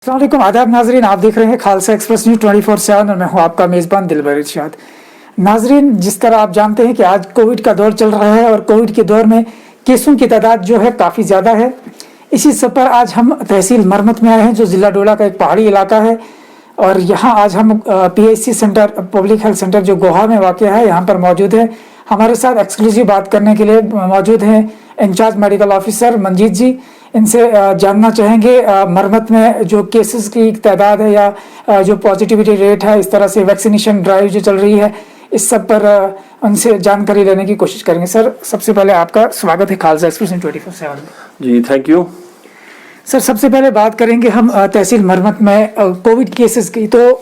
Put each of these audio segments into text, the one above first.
अस्सलामुअलैकुम आदाब नाजरीन, आप देख रहे हैं खालसा एक्सप्रेस न्यूज़ 24/7 और मैं हूं आपका मेज़बान दिलबर इरशाद। नाजरीन, जिस तरह आप जानते हैं कि आज कोविड का दौर चल रहा है और कोविड के दौर में केसों की तादाद जो है काफ़ी ज़्यादा है। इसी सब पर आज हम तहसील मरमत में आए हैं, जो ज़िला डोडा का एक पहाड़ी इलाका है। और यहाँ आज हम PHC centre, public health centre जो गोहा में वाक़ है, यहाँ पर मौजूद है। हमारे साथ एक्सक्लूसिव बात करने के लिए मौजूद हैं इंचार्ज मेडिकल ऑफिसर मंजीत जी। इनसे जानना चाहेंगे मरमत में जो केसेस की तादाद है या जो पॉजिटिविटी रेट है, इस तरह से वैक्सीनेशन ड्राइव जो चल रही है, इस सब पर उनसे जानकारी लेने की कोशिश करेंगे। सर, सबसे पहले आपका स्वागत है खालसा एक्सप्रेस 24/7 में। जी, थैंक यू। सर, सबसे पहले बात करेंगे हम तहसील मरमत में कोविड केसेस की। तो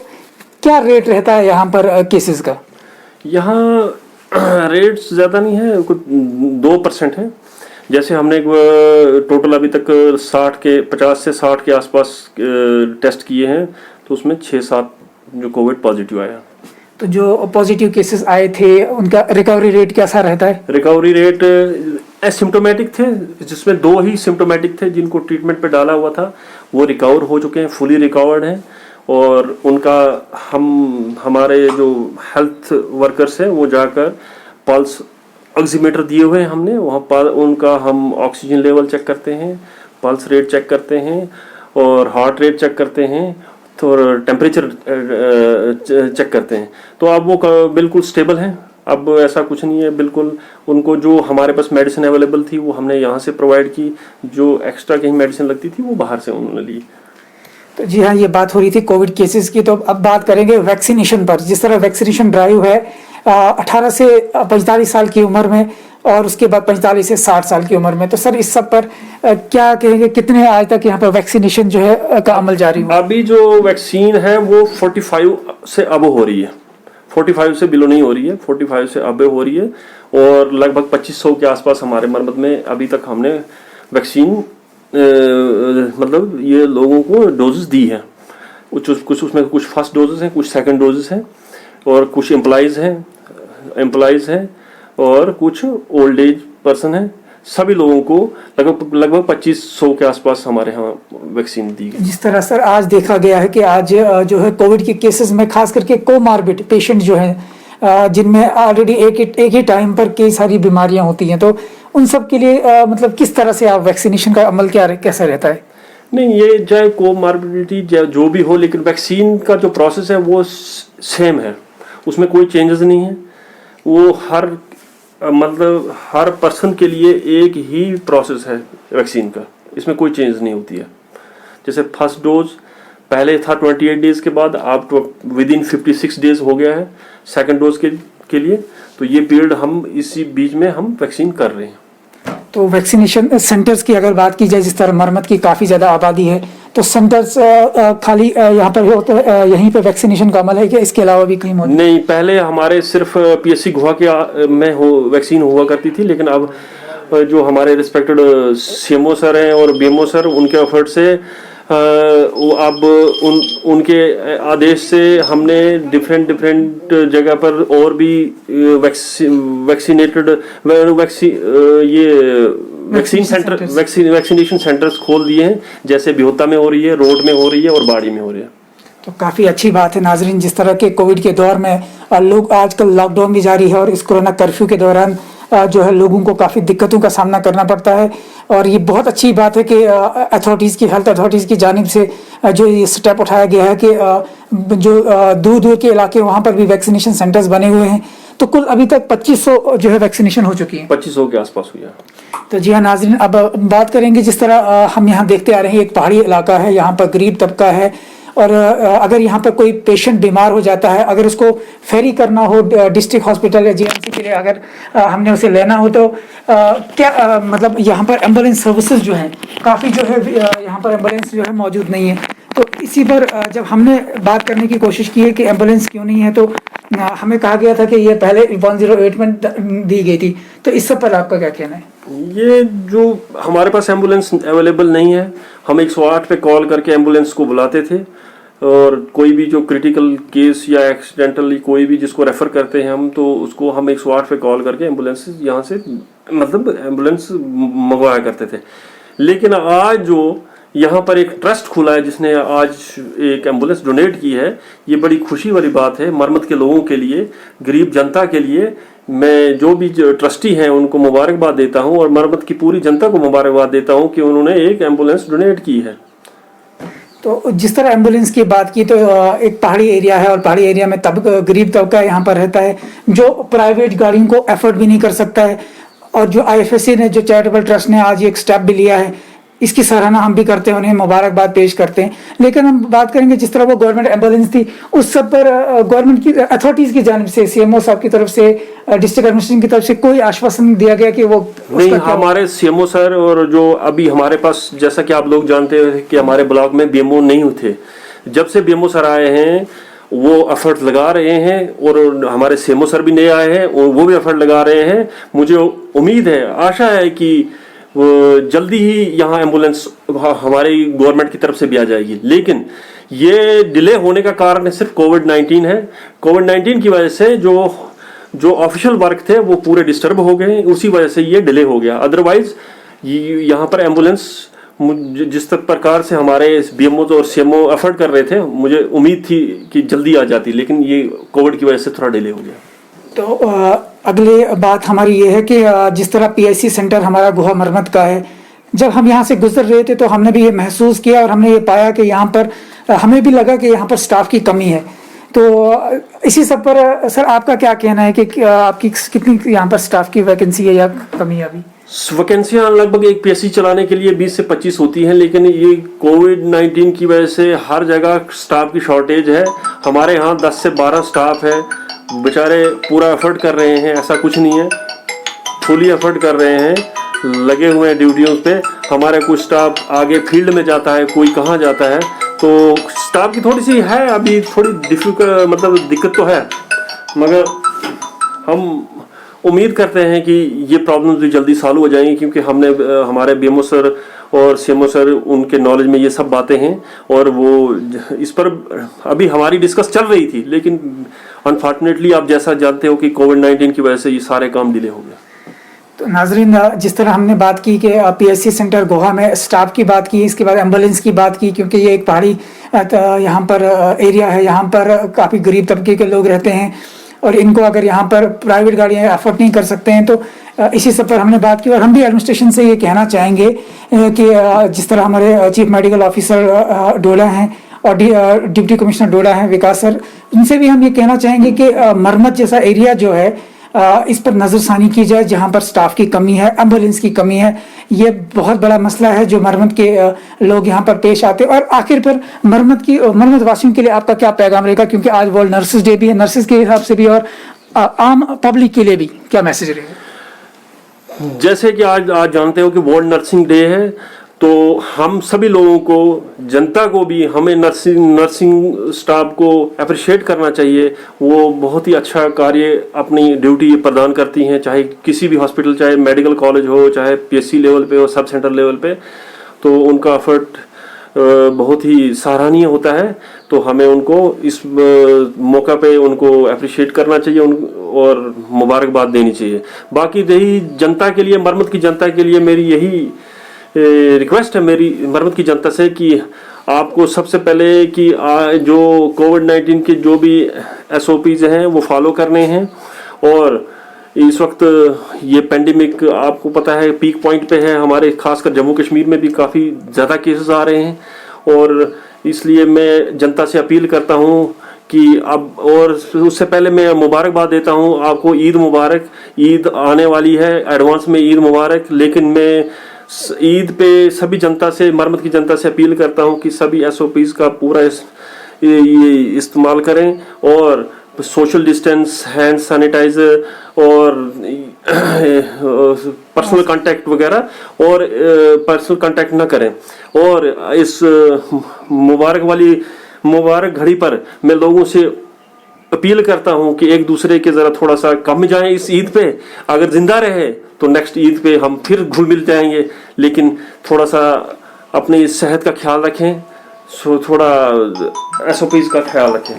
क्या रेट रहता है यहाँ पर केसेस का? यहाँ रेट्स ज़्यादा नहीं है, कुछ 2% है। जैसे हमने टोटल अभी तक 50 से 60 के आसपास टेस्ट किए हैं, तो उसमें 6-7 जो कोविड पॉजिटिव आया। तो जो पॉजिटिव केसेस आए थे उनका रिकवरी रेट कैसा रहता है? रिकवरी रेट एसिम्टोमेटिक थे, जिसमें 2 ही सिम्टोमेटिक थे जिनको ट्रीटमेंट पे डाला हुआ था, वो रिकवर हो चुके हैं, फुली रिकवर्ड हैं। और उनका हमारे जो हेल्थ वर्कर्स हैं वो जाकर पल्स ऑक्सीमीटर दिए हुए हैं हमने, वहाँ पर उनका हम ऑक्सीजन लेवल चेक करते हैं, पल्स रेट चेक करते हैं और हार्ट रेट चेक करते हैं, तो टेम्परेचर चेक करते हैं। तो अब वो बिल्कुल स्टेबल हैं, अब ऐसा कुछ नहीं है। बिल्कुल उनको जो हमारे पास मेडिसिन अवेलेबल थी वो हमने यहाँ से प्रोवाइड की, जो एक्स्ट्रा कहीं मेडिसिन लगती थी वो बाहर से उन्होंने ली। तो जी हाँ, ये बात हो रही थी कोविड केसेस की। तो अब बात करेंगे वैक्सीनेशन पर। जिस तरह वैक्सीनेशन ड्राइव है 18 से 45 साल की उम्र में और उसके बाद 45 से 60 साल की उम्र में, तो सर इस सब पर क्या कहेंगे, कितने आज तक यहाँ पर वैक्सीनेशन जो है का अमल जारी हुआ? अभी जो वैक्सीन है वो 45 से अब हो रही है, 45 से बिलो नहीं हो रही है, 45 से अब हो रही है। और लगभग 2500 के आसपास हमारे मरमत में अभी तक हमने वैक्सीन मतलब ये लोगों को डोजेस दी है। कुछ उसमें कुछ फर्स्ट डोजेस हैं, कुछ सेकंड डोजेस हैं, और कुछ एम्प्लॉइज हैं और कुछ ओल्ड एज पर्सन हैं। सभी लोगों को लगभग 2500 के आसपास हमारे यहाँ वैक्सीन दी गई। जिस तरह सर आज देखा गया है कि आज जो है कोविड के केसेस में खास करके कोमार्बिड पेशेंट जो हैं, जिनमें ऑलरेडी एक ही टाइम पर कई सारी बीमारियां होती हैं, तो उन सब के लिए मतलब किस तरह से आप वैक्सीनेशन का अमल कैसा रहता है? नहीं, ये चाहे कोमार्बिडिटी जो भी हो, लेकिन वैक्सीन का जो प्रोसेस है वो सेम है, उसमें कोई चेंजेस नहीं है। वो हर पर्सन के लिए एक ही प्रोसेस है वैक्सीन का, इसमें कोई चेंज नहीं होती है। जैसे फर्स्ट डोज पहले था 28 डेज के बाद, अब विदिन 56 डेज हो गया है सेकंड डोज के लिए। तो ये पीरियड हम इसी बीच में हम वैक्सीन कर रहे हैं। तो वैक्सीनेशन सेंटर्स की अगर बात की जाए, जिस तरह मरमत की काफ़ी ज़्यादा आबादी है, तो सेंटर्स खाली यहाँ पर होते यहीं पे वैक्सीनेशन का अमल है क्या, इसके अलावा भी कहीं मौजूद? नहीं, पहले हमारे सिर्फ PHC गोहा के में वैक्सीन हुआ करती थी, लेकिन अब जो हमारे रिस्पेक्टेड CMO सर हैं और BMO सर, उनके एफर्ट से अब उनके आदेश से हमने डिफरेंट जगह पर और भी वैक्सीनेशन सेंटर्स खोल दिए हैं। जैसे बिहोता में हो रही है, रोड में हो रही है और बाड़ी में हो रही है। तो काफ़ी अच्छी बात है नाजरीन। जिस तरह के कोविड के दौर में लोग आजकल लॉकडाउन भी जारी है और इस कोरोना कर्फ्यू के दौरान जो है लोगों को काफ़ी दिक्कतों का सामना करना पड़ता है, और ये बहुत अच्छी बात है कि हेल्थ अथॉरिटीज़ की जानिब से जो ये स्टेप उठाया गया है कि जो दूर के इलाके वहाँ पर भी वैक्सीनेशन सेंटर्स बने हुए हैं। तो कुल अभी तक 2500 जो है वैक्सीनेशन हो चुकी है, 2500 के आसपास हुई है। तो जी हाँ नाजरीन, अब बात करेंगे जिस तरह हम यहाँ देखते आ रहे हैं, एक पहाड़ी इलाका है, यहाँ पर गरीब तबका है, और अगर यहाँ पर कोई पेशेंट बीमार हो जाता है, अगर उसको फेरी करना हो डिस्ट्रिक्ट हॉस्पिटल या GMC के लिए, अगर हमने उसे लेना हो, तो क्या मतलब यहाँ पर एम्बुलेंस सर्विसेज जो हैं काफ़ी जो है यहाँ पर एम्बुलेंस जो है मौजूद नहीं है। तो इसी पर जब हमने बात करने की कोशिश की है कि एम्बुलेंस क्यों नहीं है, तो हमें कहा गया था कि ये पहले 108 में दी गई थी। तो इस सब पर आपका क्या कहना है? ये जो हमारे पास एम्बुलेंस अवेलेबल नहीं है, हम 108 पे कॉल करके एम्बुलेंस को बुलाते थे, और कोई भी जो क्रिटिकल केस या एक्सीडेंटली कोई भी जिसको रेफ़र करते हैं हम, तो उसको हम 108 पे कॉल करके एम्बुलेंस यहाँ से मतलब एम्बुलेंस मंगवाया करते थे। लेकिन आज जो यहाँ पर एक ट्रस्ट खुला है जिसने आज एक एम्बुलेंस डोनेट की है। ये बड़ी खुशी वाली बात है मरमत के लोगों के लिए, गरीब जनता के लिए। मैं जो भी ट्रस्टी हैं उनको मुबारकबाद देता हूँ और मरमत की पूरी जनता को मुबारकबाद देता हूँ कि उन्होंने एक एम्बुलेंस डोनेट की है। तो जिस तरह एम्बुलेंस की बात की तो एक पहाड़ी एरिया है और पहाड़ी एरिया में गरीब तबका यहाँ पर रहता है जो प्राइवेट गाड़ियों को एफोर्ड भी नहीं कर सकता है। और जो IFSC ने, जो चैरिटेबल ट्रस्ट ने आज एक स्टेप भी लिया है, इसकी सराहना हम भी करते हैं, उन्हें मुबारकबाद पेश करते हैं। लेकिन हम बात करेंगे जिस तरह वो गवर्नमेंट एम्बुलेंस थी उस सब पर गवर्नमेंट की अथॉरिटीज़ की जानिब से, CMO साहब की तरफ से, डिस्ट्रिक्ट एडमिनिस्ट्रेशन की तरफ से कोई आश्वासन दिया गया कि वो नहीं? हमारे CMO सर और जो अभी हमारे पास, जैसा कि आप लोग जानते हैं कि हमारे ब्लॉक में BMO नहीं थे, जब से BMO सर आए हैं वो एफर्ट लगा रहे हैं और हमारे CMO सर भी नए आए हैं और वो भी एफर्ट लगा रहे हैं। मुझे उम्मीद है, आशा है कि जल्दी ही यहाँ एम्बुलेंस हमारी गवर्नमेंट की तरफ से भी आ जाएगी। लेकिन ये डिले होने का कारण सिर्फ कोविड-19 है। कोविड-19 की वजह से जो ऑफिशियल वर्क थे वो पूरे डिस्टर्ब हो गए, उसी वजह से ये डिले हो गया। अदरवाइज यहाँ पर एम्बुलेंस जिस प्रकार से हमारे BMO और CMO एफर्ट कर रहे थे, मुझे उम्मीद थी कि जल्दी आ जाती, लेकिन ये कोविड की वजह से थोड़ा डिले हो गया। तो अगली बात हमारी ये है कि जिस तरह PIC सेंटर हमारा गोहा मरमत का है, जब हम यहाँ से गुजर रहे थे तो हमने भी ये महसूस किया और हमने ये पाया कि यहाँ पर हमें भी लगा कि यहाँ पर स्टाफ की कमी है। तो इसी सब पर सर आपका क्या कहना है कि आपकी कितनी यहाँ पर स्टाफ की वैकेंसी है या कमी है अभी? वैकेंसियां लगभग एक PSC चलाने के लिए 20 से 25 होती हैं, लेकिन ये कोविड-19 की वजह से हर जगह स्टाफ की शॉर्टेज है। हमारे यहाँ 10 से 12 स्टाफ है, बेचारे पूरा एफर्ट कर रहे हैं, ऐसा कुछ नहीं है, फुली एफर्ट कर रहे हैं, लगे हुए हैं ड्यूटियों पे। हमारे कुछ स्टाफ आगे फील्ड में जाता है, कोई कहाँ जाता है, तो स्टाफ की थोड़ी सी है अभी, थोड़ी डिफिकल्ट मतलब दिक्कत तो है, मगर हम उम्मीद करते हैं कि ये प्रॉब्लम्स भी जल्दी सॉल्व हो जाएंगी, क्योंकि हमने हमारे BMO सर और CMO सर उनके नॉलेज में ये सब बातें हैं और वो इस पर अभी हमारी डिस्कस चल रही थी। लेकिन अनफॉर्चुनेटली आप जैसा जानते हो कि कोविड-19 की वजह से ये सारे काम डिले हो गए। तो नाजरीन, जिस तरह हमने बात की कि PSC सेंटर गोहा में स्टाफ की बात की, इसके बाद एम्बुलेंस की बात की, क्योंकि ये एक पहाड़ी यहाँ पर एरिया है, यहाँ पर काफ़ी गरीब तबके के लोग रहते हैं और इनको अगर यहाँ पर प्राइवेट गाड़ियाँ अफोर्ड नहीं कर सकते हैं, तो इसी सब पर हमने बात की। और हम भी एडमिनिस्ट्रेशन से ये कहना चाहेंगे कि जिस तरह हमारे चीफ मेडिकल ऑफिसर डोला हैं और डिप्टी कमिश्नर डोला हैं विकास सर, उनसे भी हम ये कहना चाहेंगे कि मरमत जैसा एरिया जो है इस पर नज़रसानी की जाए, जहाँ पर स्टाफ की कमी है, एम्बुलेंस की कमी है। ये बहुत बड़ा मसला है जो मरमत के लोग यहाँ पर पेश आते हैं। और आखिर पर मरमत वासियों के लिए आपका क्या पैगाम रहेगा, क्योंकि आज वर्ल्ड नर्सेज डे भी है, नर्सेज के हिसाब से भी और आम पब्लिक के लिए भी क्या मैसेज रहेगा? जैसे कि आज जानते हो कि वर्ल्ड नर्सिंग डे है, तो हम सभी लोगों को, जनता को भी, हमें नर्सिंग स्टाफ को अप्रिशिएट करना चाहिए। वो बहुत ही अच्छा कार्य, अपनी ड्यूटी प्रदान करती हैं, चाहे किसी भी हॉस्पिटल, चाहे मेडिकल कॉलेज हो, चाहे PSC लेवल पे हो, सब सेंटर लेवल पे, तो उनका एफर्ट बहुत ही सराहनीय होता है। तो हमें उनको इस मौका पे उनको अप्रिशिएट करना चाहिए और मुबारकबाद देनी चाहिए। बाकी रही जनता के लिए, मरमत की जनता के लिए मेरी यही रिक्वेस्ट है मेरी मरमत की जनता से कि आपको सबसे पहले कि जो कोविड-19 के जो भी SOPs हैं वो फॉलो करने हैं। और इस वक्त ये पेंडेमिक आपको पता है पीक पॉइंट पे है, हमारे खासकर जम्मू कश्मीर में भी काफ़ी ज़्यादा केसेस आ रहे हैं। और इसलिए मैं जनता से अपील करता हूँ कि अब, और उससे पहले मैं मुबारकबाद देता हूँ आपको, ईद मुबारक। ईद आने वाली है, एडवांस में ईद मुबारक। लेकिन मैं ईद पे सभी जनता से, मरमत की जनता से अपील करता हूँ कि सभी SOPs का पूरा इस्तेमाल करें और सोशल डिस्टेंस, हैंड सैनिटाइजर और पर्सनल कांटेक्ट वगैरह, और पर्सनल कांटेक्ट ना करें। और इस मुबारक घड़ी पर मैं लोगों से अपील करता हूं कि एक दूसरे के जरा थोड़ा सा कम जाएं इस ईद पे। अगर जिंदा रहे तो नेक्स्ट ईद पे हम फिर घुल मिल जाएंगे, लेकिन थोड़ा सा अपनी सेहत का ख्याल रखें, थोड़ा SOPs का ख्याल रखें।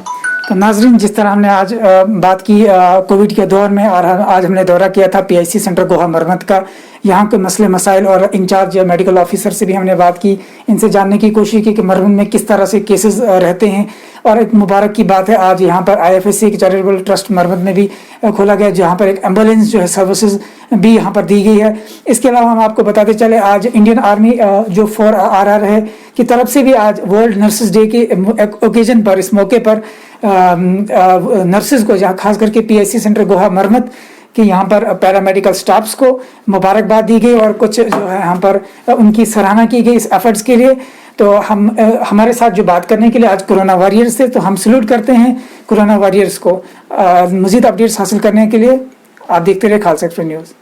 तो नाजरीन, जिस तरह हमने आज बात की कोविड के दौर में, और आज हमने दौरा किया था PIC सेंटर गोहा मरमत का, यहाँ के मसले मसाइल और इंचार्ज मेडिकल ऑफिसर से भी हमने बात की, इनसे जानने की कोशिश की कि मरवन में किस तरह से केसेस रहते हैं। और एक मुबारक की बात है, आज यहाँ पर IFSC चैरिटेबल ट्रस्ट मरवन में भी खोला गया, जहाँ पर एक एम्बुलेंस जो है सर्विसेज भी यहाँ पर दी गई है। इसके अलावा हम आपको बताते चले, आज इंडियन आर्मी जो 4RR है की तरफ से भी आज वर्ल्ड नर्सेज डे के ओकेजन पर, इस मौके पर नर्सेज को, जहाँ खास करके PIC सेंटर गोहा मरमत कि यहाँ पर पैरामेडिकल स्टाफ्स को मुबारकबाद दी गई और कुछ जो है यहाँ पर उनकी सराहना की गई इस एफर्ट्स के लिए। तो हम हमारे साथ जो बात करने के लिए आज कोरोना वॉरियर्स थे, तो हम सल्यूट करते हैं कोरोना वॉरियर्स को। मज़ीद अपडेट्स हासिल करने के लिए आप देखते रहे खालसा एक्सप्रेस न्यूज़।